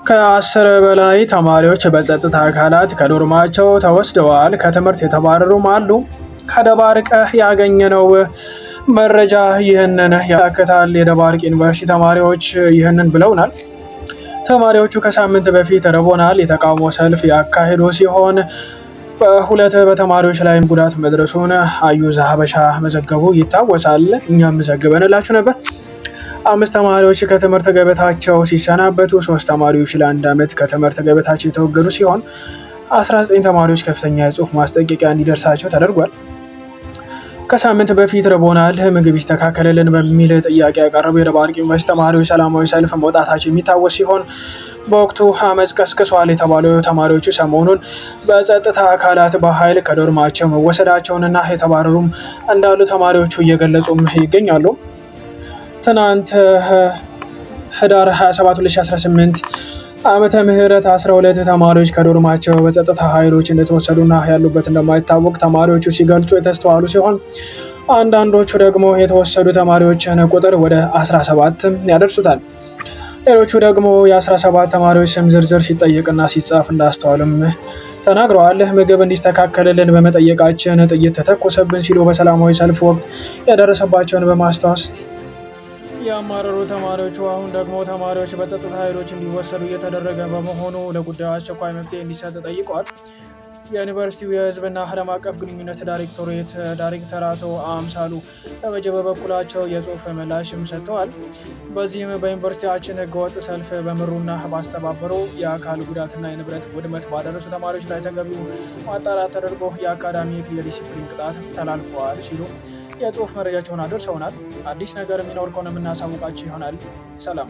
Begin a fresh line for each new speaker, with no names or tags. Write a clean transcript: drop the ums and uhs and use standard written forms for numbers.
ከ10 በላይ ተማሪዎች በጸጥታ አካላት ከዶርማቸው ተወስደዋል። ከትምህርት የተባረሩም አሉ። ከደባርቅ ያገኘነው መረጃ ይህንን ያመለክታል። የደባርቅ ዩኒቨርሲቲ ተማሪዎች ይህንን ብለውናል። ተማሪዎቹ ከሳምንት በፊት ረቡዕ የተቃውሞ ሰልፍ ያካሄዱ ሲሆን በሁለት በተማሪዎች ላይም ጉዳት መድረሱን አዩዝ ሀበሻ መዘገቡ ይታወሳል። እኛም ዘግበንላችሁ ነበር። 5 ተማሪዎች ከትምህርት ገበታቸው ሲሰናበቱ 3 ተማሪዎች ለ1 ዓመት ከትምህርት ገበታቸው የተወገዱ ሲሆን 19 ተማሪዎች ከፍተኛ የጽሑፍ ማስጠንቀቂያ እንዲደርሳቸው ተደርጓል። ከሳምንት በፊት ረቡዕ ምግብ ይስተካከልልን በሚል ጥያቄ ያቀረቡ የደባርቅ ዩኒቨርሲቲ ተማሪዎች ሰላማዊ ሰልፍ መውጣታቸው የሚታወስ ሲሆን በወቅቱ አመፅ ቀስቅሷል የተባሉ ተማሪዎቹ ሰሞኑን በጸጥታ አካላት በኃይል ከዶርማቸው መወሰዳቸውንና የተባረሩም እንዳሉ ተማሪዎቹ እየገለጹም ይገኛሉ። ትናንት ህዳር 27 2018 ዓመተ ምህረት 12 ተማሪዎች ከዶርማቸው በጸጥታ ኃይሎች እንደተወሰዱና ያሉበት እንደማይታወቅ ተማሪዎቹ ሲገልጹ የተስተዋሉ ሲሆን አንዳንዶቹ ደግሞ የተወሰዱ ተማሪዎችን ቁጥር ወደ 17 ያደርሱታል። ሌሎቹ ደግሞ የ17 ተማሪዎች ስም ዝርዝር ሲጠየቅና ሲጻፍ እንዳስተዋሉም ተናግረዋል። ምግብ እንዲስተካከልልን በመጠየቃችን ጥይት ተተኮሰብን ሲሉ በሰላማዊ ሰልፍ ወቅት የደረሰባቸውን በማስታወስ ያማረሩ ተማሪዎቹ አሁን ደግሞ ተማሪዎች በጸጥታ ኃይሎች እንዲወሰዱ እየተደረገ በመሆኑ ለጉዳዩ አስቸኳይ መፍትሄ እንዲሰጥ ጠይቀዋል። የዩኒቨርሲቲው የህዝብና ዓለም አቀፍ ግንኙነት ዳይሬክቶሬት ዳይሬክተር አቶ አምሳሉ ተበጀ በበኩላቸው የጽሑፍ ምላሽም ሰጥተዋል። በዚህም በዩኒቨርሲቲያችን ህገወጥ ሰልፍ በመሩና ባስተባበሩ የአካል ጉዳትና የንብረት ውድመት ባደረሱ ተማሪዎች ላይ ተገቢው ማጣራት ተደርጎ የአካዳሚክ የዲሲፕሊን ቅጣት ተላልፈዋል ሲሉ የጽሑፍ መረጃቸውን አድርሰውናል። አዲስ ነገር የሚኖር ከሆነ የምናሳውቃችሁ ይሆናል። ሰላም።